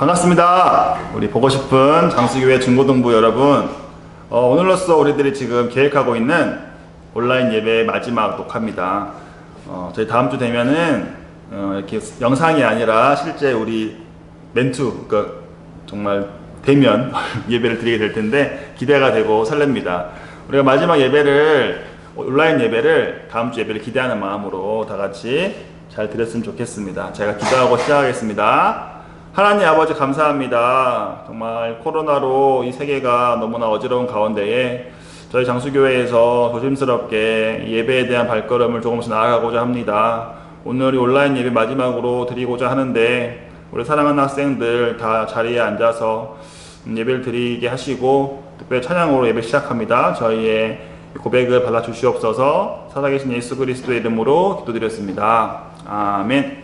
반갑습니다. 우리 보고 싶은 장수교회 중고등부 여러분, 오늘로써 우리들이 지금 계획하고 있는 온라인 예배 마지막 녹화입니다. 저희 다음 주 되면은 이렇게 영상이 아니라 실제 우리 멘투, 그러니까 정말 대면 예배를 드리게 될 텐데 기대가 되고 설렙니다. 우리가 마지막 예배를, 온라인 예배를, 다음 주 예배를 기대하는 마음으로 다 같이 잘 드렸으면 좋겠습니다. 제가 기도하고 시작하겠습니다. 하나님 아버지 감사합니다. 정말 코로나로 이 세계가 너무나 어지러운 가운데에 저희 장수교회에서 조심스럽게 예배에 대한 발걸음을 조금씩 나아가고자 합니다. 오늘이 온라인 예배 마지막으로 드리고자 하는데 우리 사랑하는 학생들 다 자리에 앉아서 예배를 드리게 하시고 특별히 찬양으로 예배 시작합니다. 저희의 고백을 받아주시옵소서. 살아계신 예수 그리스도의 이름으로 기도드렸습니다. 아멘.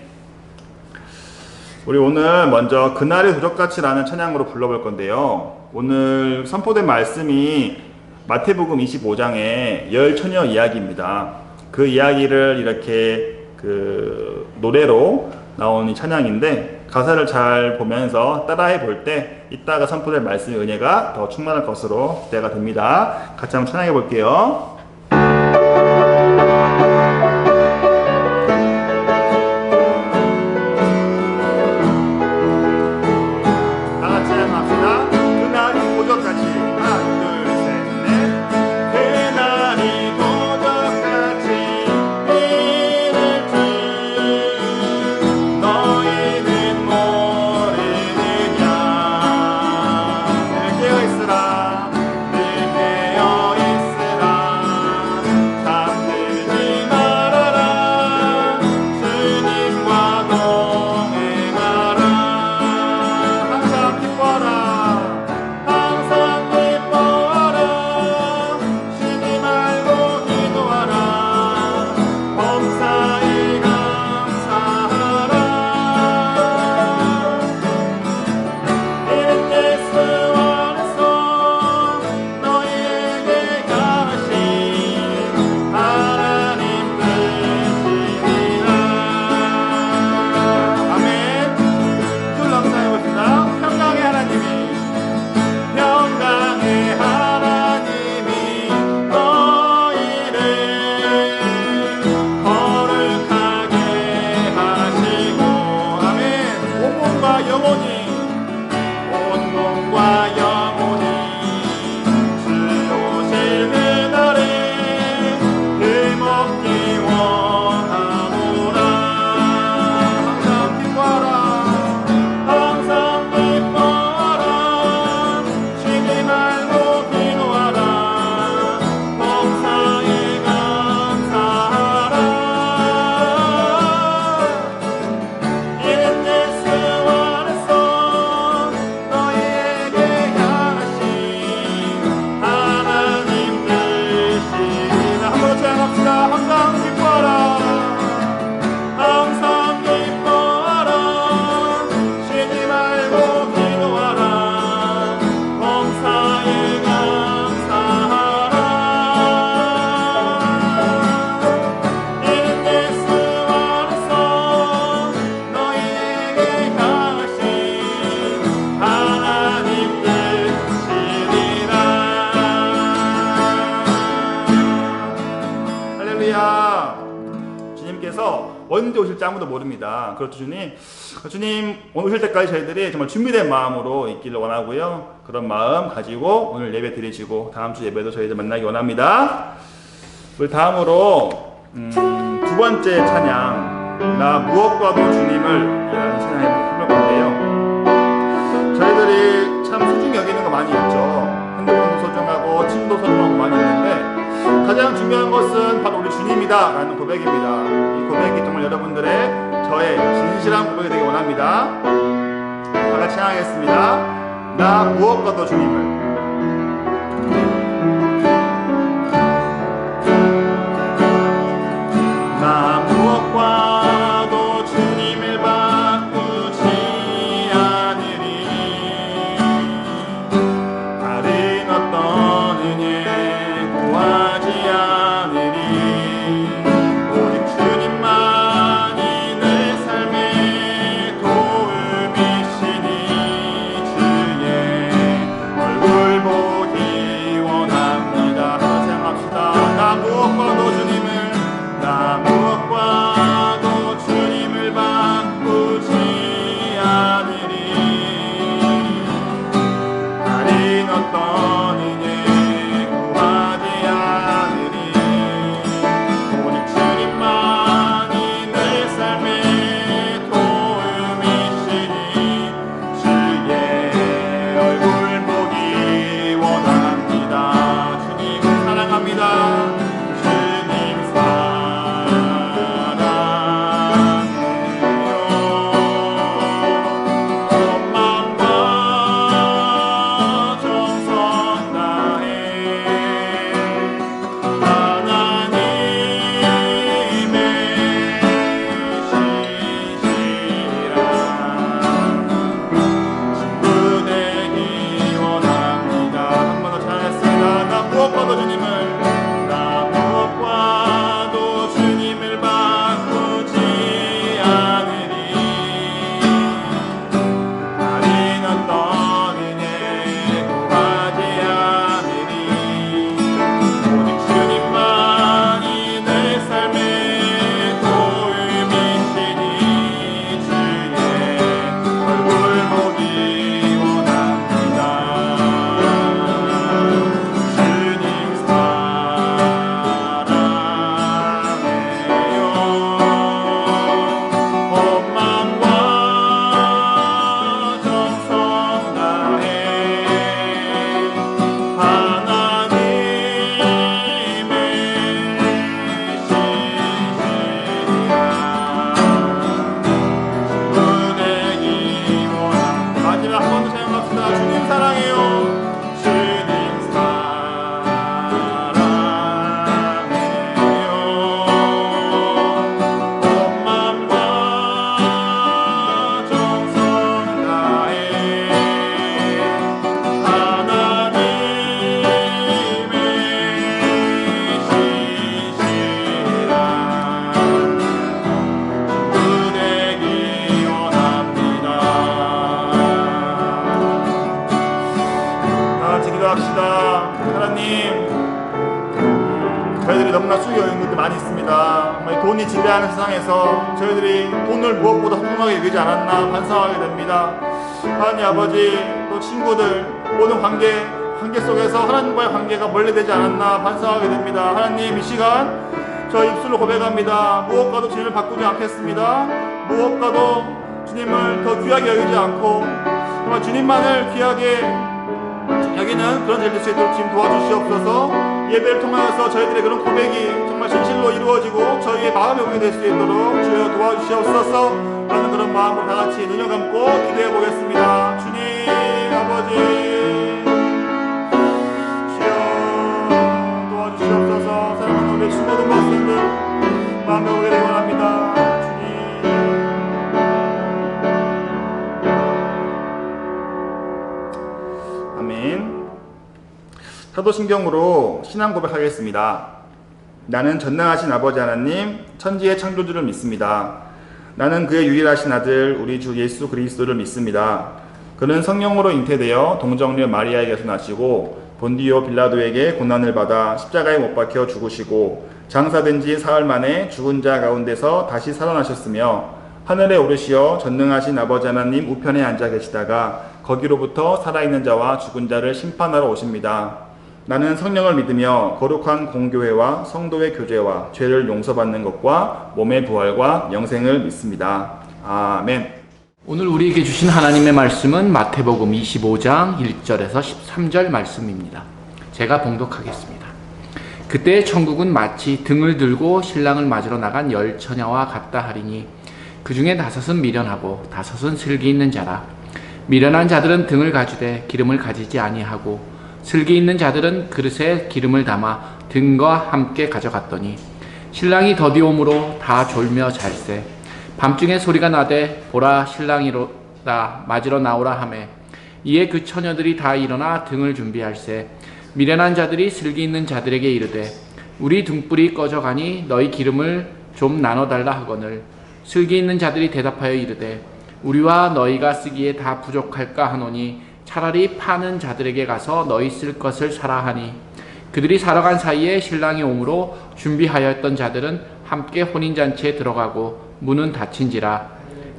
우리 오늘 먼저 그날의 도적같이라는 찬양으로 불러볼 건데요. 오늘 선포된 말씀이 마태복음 25장의 열 처녀 이야기입니다. 그 이야기를 이렇게 노래로 나온 이 찬양인데 가사를 잘 보면서 따라해 볼 때 이따가 선포될 말씀의 은혜가 더 충만할 것으로 기대가 됩니다. 같이 한번 찬양해 볼게요. 언제 오실지 아무도 모릅니다. 그렇죠, 주님. 주님 오늘 오실 때까지 저희들이 정말 준비된 마음으로 있기를 원하고요. 그런 마음 가지고 오늘 예배 드리시고 다음 주 예배도 저희들 만나기 원합니다. 우리 다음으로 두 번째 찬양, 나 무엇과도 주님을 이라는 찬양을 부를 건데요. 저희들이 참 소중히 여기는 거 많이 있죠. 핸드폰도 소중하고 침도 소중하고 많이 있는데 가장 중요한 것은 바로 우리 주님이다 라는 고백입니다. 이 고백이 정말 여러분들의 저의 진실한 고백이 되기 원합니다. 다 같이 찬양하겠습니다. 나 무엇과도 주님을. 나 무엇과도 주님을 바꾸지 않으리. 다른 어떤 은혜 구하지 않으리. 오직 주님만이 내 삶의 도움이시니 자녀들이 너무나 수요 여행들이 많이 있습니다. 정말 돈이 지배하는 세상에서 저희들이 돈을 무엇보다 소중하게 여기지 않았나 반성하게 됩니다. 하나님 아버지, 또 친구들, 모든 관계 속에서 하나님과의 관계가 멀리되지 않았나 반성하게 됩니다. 하나님, 이 시간 저 입술로 고백합니다. 무엇과도 주님을 바꾸지 않겠습니다. 무엇과도 주님을 더 귀하게 여기지 않고 정말 주님만을 귀하게 여기는 그런 될 수 있도록 주님 도와주시옵소서. 예배를 통하여서 저희들의 그런 고백이 정말 진실로 이루어지고 저희의 마음에 오게 될 수 있도록 주여 도와주시옵소서. 라는 그런 마음으로 다 같이 눈을 감고 기도해 보겠습니다. 주님 아버지, 주여 도와주시옵소서. 사랑하는 우리 친구들 모습들 마음에 오게 되기 원합니다. 아멘. 사도신경으로 신앙 고백하겠습니다. 나는 전능하신 아버지 하나님, 천지의 창조주를 믿습니다. 나는 그의 유일하신 아들 우리 주 예수 그리스도를 믿습니다. 그는 성령으로 잉태되어 동정녀 마리아에게서 나시고 본디오 빌라도에게 고난을 받아 십자가에 못 박혀 죽으시고 장사된 지 사흘 만에 죽은 자 가운데서 다시 살아나셨으며 하늘에 오르시어 전능하신 아버지 하나님 우편에 앉아 계시다가 거기로부터 살아있는 자와 죽은 자를 심판하러 오십니다. 나는 성령을 믿으며 거룩한 공교회와 성도의 교제와 죄를 용서받는 것과 몸의 부활과 영생을 믿습니다. 아멘. 오늘 우리에게 주신 하나님의 말씀은 마태복음 25장 1절에서 13절 말씀입니다. 제가 봉독하겠습니다. 그때 천국은 마치 등을 들고 신랑을 맞으러 나간 열 처녀와 같다 하리니 그 중에 5은 미련하고 5은 슬기 있는 자라. 미련한 자들은 등을 가지되 기름을 가지지 아니하고 슬기 있는 자들은 그릇에 기름을 담아 등과 함께 가져갔더니 신랑이 더디옴으로 다 졸며 잘세. 밤중에 소리가 나되 보라 신랑이로다 맞으러 나오라 하매 이에 그 처녀들이 다 일어나 등을 준비할세. 미련한 자들이 슬기 있는 자들에게 이르되 우리 등불이 꺼져가니 너희 기름을 좀 나눠달라 하거늘 슬기 있는 자들이 대답하여 이르되 우리와 너희가 쓰기에 다 부족할까 하노니 차라리 파는 자들에게 가서 너희 쓸 것을 사라 하니 그들이 사러 간 사이에 신랑이 오므로 준비하였던 자들은 함께 혼인잔치에 들어가고 문은 닫힌지라.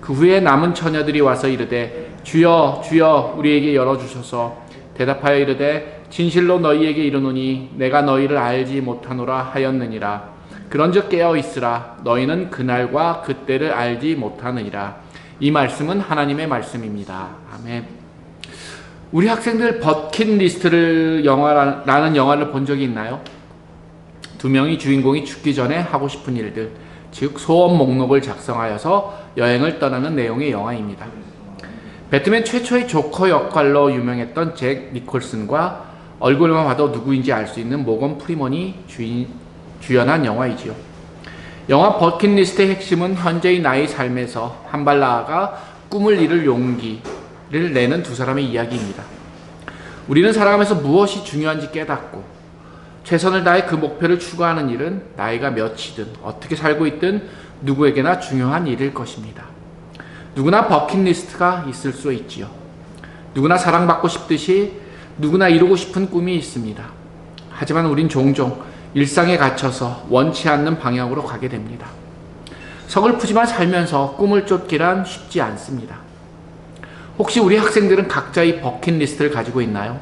그 후에 남은 처녀들이 와서 이르되 주여 주여 우리에게 열어주소서. 대답하여 이르되 진실로 너희에게 이르노니 내가 너희를 알지 못하노라 하였느니라. 그런즉 깨어 있으라. 너희는 그날과 그때를 알지 못하느니라. 이 말씀은 하나님의 말씀입니다. 아멘. 우리 학생들 버킷리스트를 라는 영화를 본 적이 있나요? 2명의 주인공이 죽기 전에 하고 싶은 일들, 즉 소원 목록을 작성하여서 여행을 떠나는 내용의 영화입니다. 배트맨 최초의 조커 역할로 유명했던 잭 니콜슨과 얼굴만 봐도 누구인지 알 수 있는 모건 프리먼이 주연한 영화이지요. 영화 버킷리스트의 핵심은 현재의 나의 삶에서 한 발 나아가 꿈을 이룰 용기를 내는 두 사람의 이야기입니다. 우리는 살아가면서 무엇이 중요한지 깨닫고 최선을 다해 그 목표를 추구하는 일은 나이가 몇이든 어떻게 살고 있든 누구에게나 중요한 일일 것입니다. 누구나 버킷리스트가 있을 수 있지요. 누구나 사랑받고 싶듯이 누구나 이루고 싶은 꿈이 있습니다. 하지만 우린 종종 일상에 갇혀서 원치 않는 방향으로 가게 됩니다. 서글프지만 살면서 꿈을 쫓기란 쉽지 않습니다. 혹시 우리 학생들은 각자의 버킷리스트를 가지고 있나요?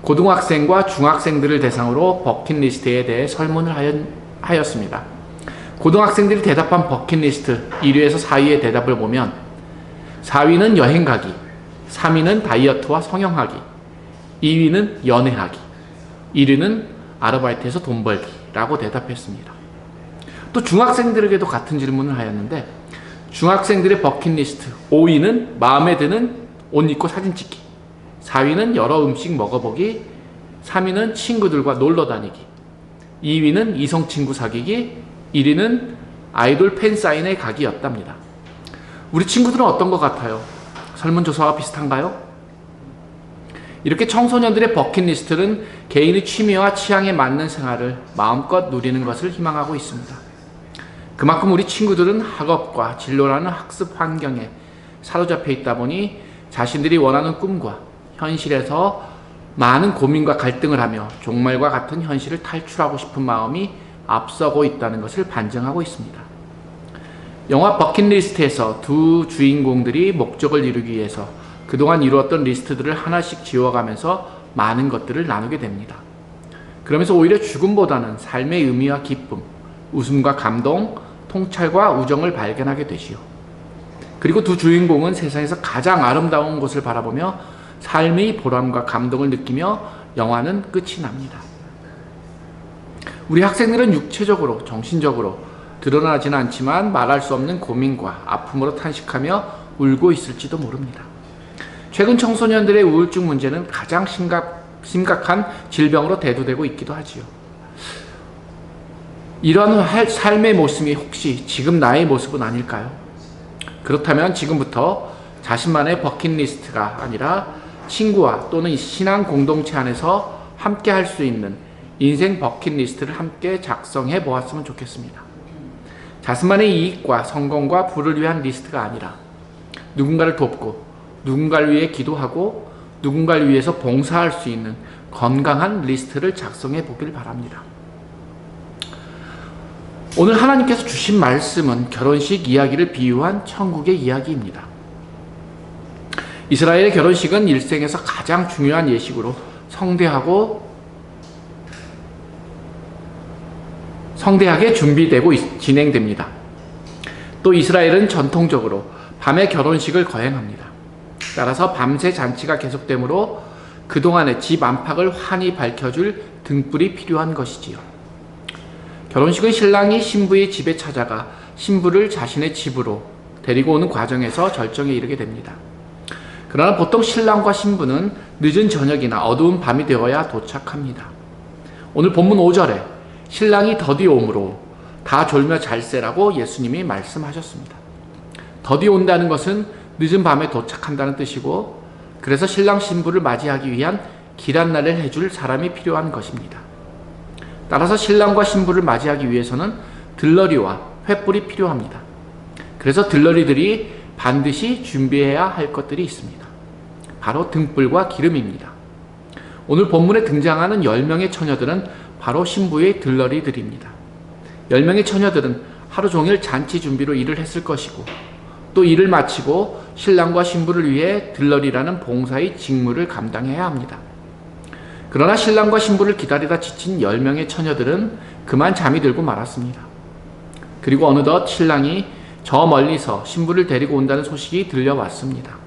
고등학생과 중학생들을 대상으로 버킷리스트에 대해 설문을 하였습니다. 고등학생들이 대답한 버킷리스트 1위에서 4위의 대답을 보면 4위는 여행 가기, 3위는 다이어트와 성형하기, 2위는 연애하기, 1위는 아르바이트에서 돈 벌기라고 대답했습니다. 또 중학생들에게도 같은 질문을 하였는데 중학생들의 버킷리스트 5위는 마음에 드는 옷 입고 사진 찍기, 4위는 여러 음식 먹어보기, 3위는 친구들과 놀러 다니기, 2위는 이성 친구 사귀기, 1위는 아이돌 팬사인회 가기였답니다. 우리 친구들은 어떤 것 같아요? 설문조사와 비슷한가요? 이렇게 청소년들의 버킷리스트는 개인의 취미와 취향에 맞는 생활을 마음껏 누리는 것을 희망하고 있습니다. 그만큼 우리 친구들은 학업과 진로라는 학습 환경에 사로잡혀 있다 보니 자신들이 원하는 꿈과 현실에서 많은 고민과 갈등을 하며 종말과 같은 현실을 탈출하고 싶은 마음이 앞서고 있다는 것을 반증하고 있습니다. 영화 버킷리스트에서 두 주인공들이 목적을 이루기 위해서 그동안 이루었던 리스트들을 하나씩 지워가면서 많은 것들을 나누게 됩니다. 그러면서 오히려 죽음보다는 삶의 의미와 기쁨, 웃음과 감동, 통찰과 우정을 발견하게 되지요. 그리고 두 주인공은 세상에서 가장 아름다운 곳을 바라보며 삶의 보람과 감동을 느끼며 영화는 끝이 납니다. 우리 학생들은 육체적으로, 정신적으로 드러나지는 않지만 말할 수 없는 고민과 아픔으로 탄식하며 울고 있을지도 모릅니다. 최근 청소년들의 우울증 문제는 가장 심각한 질병으로 대두되고 있기도 하지요. 이러한 삶의 모습이 혹시 지금 나의 모습은 아닐까요? 그렇다면 지금부터 자신만의 버킷리스트가 아니라 친구와 또는 신앙 공동체 안에서 함께 할 수 있는 인생 버킷리스트를 함께 작성해 보았으면 좋겠습니다. 자신만의 이익과 성공과 부를 위한 리스트가 아니라 누군가를 돕고 누군가를 위해 기도하고 누군가를 위해서 봉사할 수 있는 건강한 리스트를 작성해 보길 바랍니다. 오늘 하나님께서 주신 말씀은 결혼식 이야기를 비유한 천국의 이야기입니다. 이스라엘의 결혼식은 일생에서 가장 중요한 예식으로 성대하게 준비되고 진행됩니다. 또 이스라엘은 전통적으로 밤에 결혼식을 거행합니다. 따라서 밤새 잔치가 계속되므로 그동안의 집 안팎을 환히 밝혀줄 등불이 필요한 것이지요. 결혼식은 신랑이 신부의 집에 찾아가 신부를 자신의 집으로 데리고 오는 과정에서 절정에 이르게 됩니다. 그러나 보통 신랑과 신부는 늦은 저녁이나 어두운 밤이 되어야 도착합니다. 오늘 본문 5절에 신랑이 더디 오므로 다 졸며 잘세라고 예수님이 말씀하셨습니다. 더디 온다는 것은 늦은 밤에 도착한다는 뜻이고, 그래서 신랑 신부를 맞이하기 위한 길 안내를 해줄 사람이 필요한 것입니다. 따라서 신랑과 신부를 맞이하기 위해서는 들러리와 횃불이 필요합니다. 그래서 들러리들이 반드시 준비해야 할 것들이 있습니다. 바로 등불과 기름입니다. 오늘 본문에 등장하는 10명의 처녀들은 바로 신부의 들러리들입니다. 10명의 처녀들은 하루 종일 잔치 준비로 일을 했을 것이고, 또 일을 마치고 신랑과 신부를 위해 들러리라는 봉사의 직무를 감당해야 합니다. 그러나 신랑과 신부를 기다리다 지친 10명의 처녀들은 그만 잠이 들고 말았습니다. 그리고 어느덧 신랑이 저 멀리서 신부를 데리고 온다는 소식이 들려왔습니다.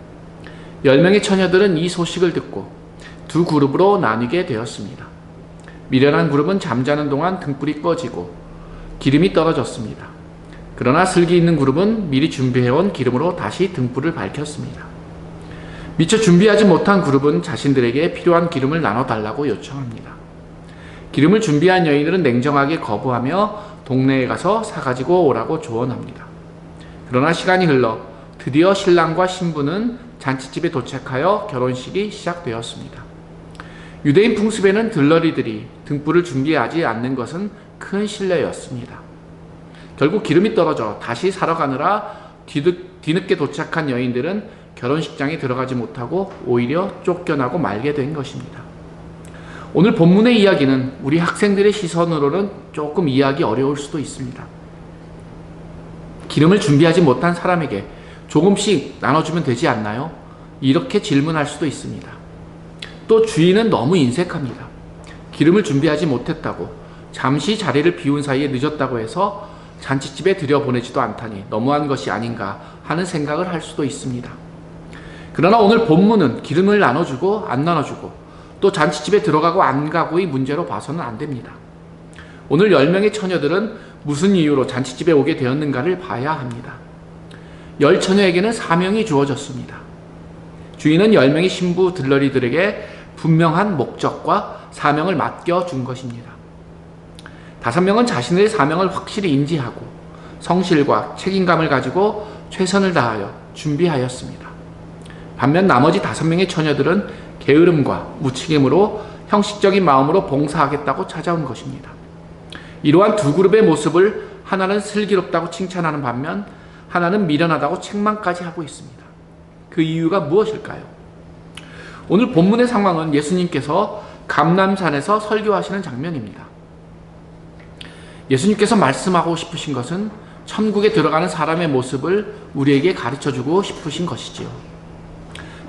10명의 처녀들은 이 소식을 듣고 두 그룹으로 나뉘게 되었습니다. 미련한 그룹은 잠자는 동안 등불이 꺼지고 기름이 떨어졌습니다. 그러나 슬기 있는 그룹은 미리 준비해온 기름으로 다시 등불을 밝혔습니다. 미처 준비하지 못한 그룹은 자신들에게 필요한 기름을 나눠달라고 요청합니다. 기름을 준비한 여인들은 냉정하게 거부하며 동네에 가서 사가지고 오라고 조언합니다. 그러나 시간이 흘러 드디어 신랑과 신부는 잔치집에 도착하여 결혼식이 시작되었습니다. 유대인 풍습에는 들러리들이 등불을 준비하지 않는 것은 큰 실례였습니다. 결국 기름이 떨어져 다시 사러 가느라 뒤늦게 도착한 여인들은 결혼식장에 들어가지 못하고 오히려 쫓겨나고 말게 된 것입니다. 오늘 본문의 이야기는 우리 학생들의 시선으로는 조금 이해하기 어려울 수도 있습니다. 기름을 준비하지 못한 사람에게 조금씩 나눠주면 되지 않나요? 이렇게 질문할 수도 있습니다. 또 주인은 너무 인색합니다. 기름을 준비하지 못했다고, 잠시 자리를 비운 사이에 늦었다고 해서 잔치집에 들여보내지도 않다니 너무한 것이 아닌가 하는 생각을 할 수도 있습니다. 그러나 오늘 본문은 기름을 나눠주고 안 나눠주고 또 잔치집에 들어가고 안 가고의 문제로 봐서는 안 됩니다. 오늘 10명의 처녀들은 무슨 이유로 잔치집에 오게 되었는가를 봐야 합니다. 10처녀에게는 사명이 주어졌습니다. 주인은 10명의 신부 들러리들에게 분명한 목적과 사명을 맡겨준 것입니다. 5명은 자신의 사명을 확실히 인지하고 성실과 책임감을 가지고 최선을 다하여 준비하였습니다. 반면 나머지 5명의 처녀들은 게으름과 무책임으로 형식적인 마음으로 봉사하겠다고 찾아온 것입니다. 이러한 두 그룹의 모습을 하나는 슬기롭다고 칭찬하는 반면 하나는 미련하다고 책망까지 하고 있습니다. 그 이유가 무엇일까요? 오늘 본문의 상황은 예수님께서 감람산에서 설교하시는 장면입니다. 예수님께서 말씀하고 싶으신 것은 천국에 들어가는 사람의 모습을 우리에게 가르쳐주고 싶으신 것이지요.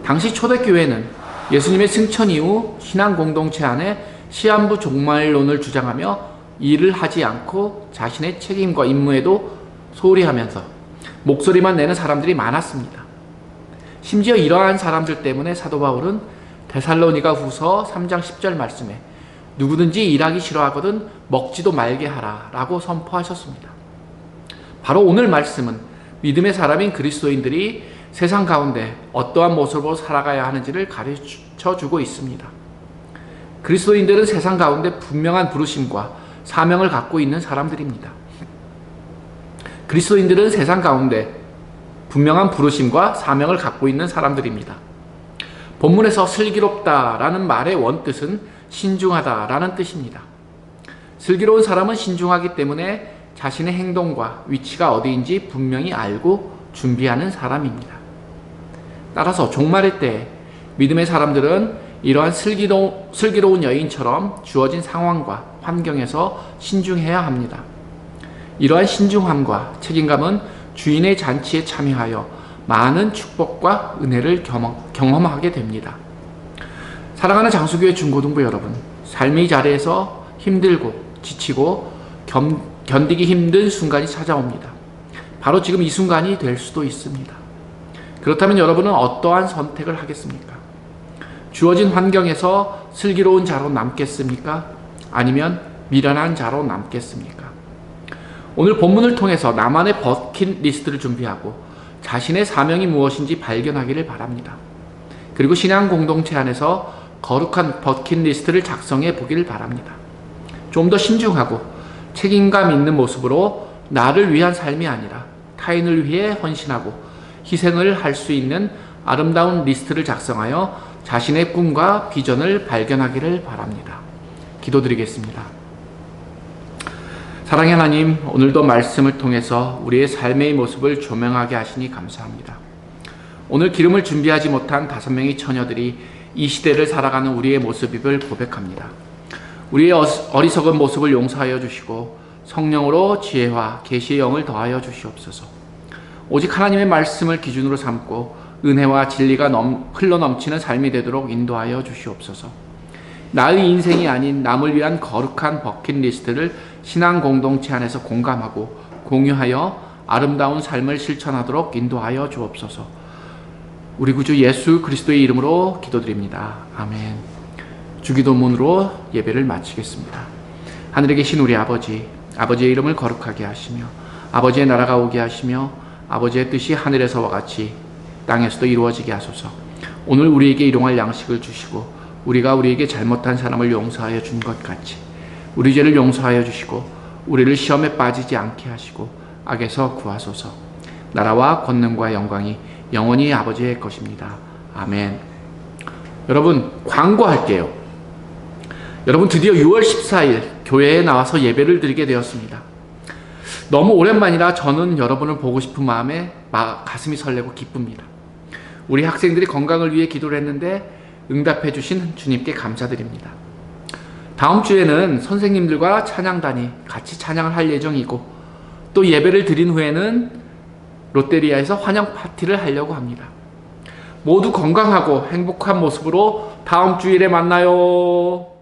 당시 초대교회는 예수님의 승천 이후 신앙 공동체 안에 시한부 종말론을 주장하며 일을 하지 않고 자신의 책임과 임무에도 소홀히 하면서 목소리만 내는 사람들이 많았습니다. 심지어 이러한 사람들 때문에 사도 바울은 데살로니가 후서 3장 10절 말씀에 누구든지 일하기 싫어하거든 먹지도 말게 하라 라고 선포하셨습니다. 바로 오늘 말씀은 믿음의 사람인 그리스도인들이 세상 가운데 어떠한 모습으로 살아가야 하는지를 가르쳐주고 있습니다. 그리스도인들은 세상 가운데 분명한 부르심과 사명을 갖고 있는 사람들입니다. 그리스도인들은 세상 가운데 분명한 부르심과 사명을 갖고 있는 사람들입니다. 본문에서 슬기롭다라는 말의 원뜻은 신중하다라는 뜻입니다. 슬기로운 사람은 신중하기 때문에 자신의 행동과 위치가 어디인지 분명히 알고 준비하는 사람입니다. 따라서 종말의 때 믿음의 사람들은 이러한 슬기로운 여인처럼 주어진 상황과 환경에서 신중해야 합니다. 이러한 신중함과 책임감은 주인의 잔치에 참여하여 많은 축복과 은혜를 경험하게 됩니다. 사랑하는 장수교회 중고등부 여러분, 삶의 자리에서 힘들고 지치고 견디기 힘든 순간이 찾아옵니다. 바로 지금 이 순간이 될 수도 있습니다. 그렇다면 여러분은 어떠한 선택을 하겠습니까? 주어진 환경에서 슬기로운 자로 남겠습니까? 아니면 미련한 자로 남겠습니까? 오늘 본문을 통해서 나만의 버킷리스트를 준비하고 자신의 사명이 무엇인지 발견하기를 바랍니다. 그리고 신앙 공동체 안에서 거룩한 버킷리스트를 작성해 보기를 바랍니다. 좀 더 신중하고 책임감 있는 모습으로 나를 위한 삶이 아니라 타인을 위해 헌신하고 희생을 할 수 있는 아름다운 리스트를 작성하여 자신의 꿈과 비전을 발견하기를 바랍니다. 기도드리겠습니다. 사랑의 하나님, 오늘도 말씀을 통해서 우리의 삶의 모습을 조명하게 하시니 감사합니다. 오늘 기름을 준비하지 못한 5명의 처녀들이 이 시대를 살아가는 우리의 모습임을 고백합니다. 우리의 어리석은 모습을 용서하여 주시고 성령으로 지혜와 계시의 영을 더하여 주시옵소서. 오직 하나님의 말씀을 기준으로 삼고 은혜와 진리가 흘러넘치는 삶이 되도록 인도하여 주시옵소서. 나의 인생이 아닌 남을 위한 거룩한 버킷리스트를 신앙 공동체 안에서 공감하고 공유하여 아름다운 삶을 실천하도록 인도하여 주옵소서. 우리 구주 예수 그리스도의 이름으로 기도드립니다. 아멘. 주기도문으로 예배를 마치겠습니다. 하늘에 계신 우리 아버지, 아버지의 이름을 거룩하게 하시며 아버지의 나라가 오게 하시며 아버지의 뜻이 하늘에서와 같이 땅에서도 이루어지게 하소서. 오늘 우리에게 일용할 양식을 주시고 우리가 우리에게 잘못한 사람을 용서하여 준 것 같이 우리 죄를 용서하여 주시고 우리를 시험에 빠지지 않게 하시고 악에서 구하소서. 나라와 권능과 영광이 영원히 아버지의 것입니다. 아멘. 여러분, 광고할게요. 여러분, 드디어 6월 14일 교회에 나와서 예배를 드리게 되었습니다. 너무 오랜만이라 저는 여러분을 보고 싶은 마음에 가슴이 설레고 기쁩니다. 우리 학생들이 건강을 위해 기도를 했는데 응답해 주신 주님께 감사드립니다. 다음 주에는 선생님들과 찬양단이 같이 찬양을 할 예정이고 또 예배를 드린 후에는 롯데리아에서 환영 파티를 하려고 합니다. 모두 건강하고 행복한 모습으로 다음 주일에 만나요.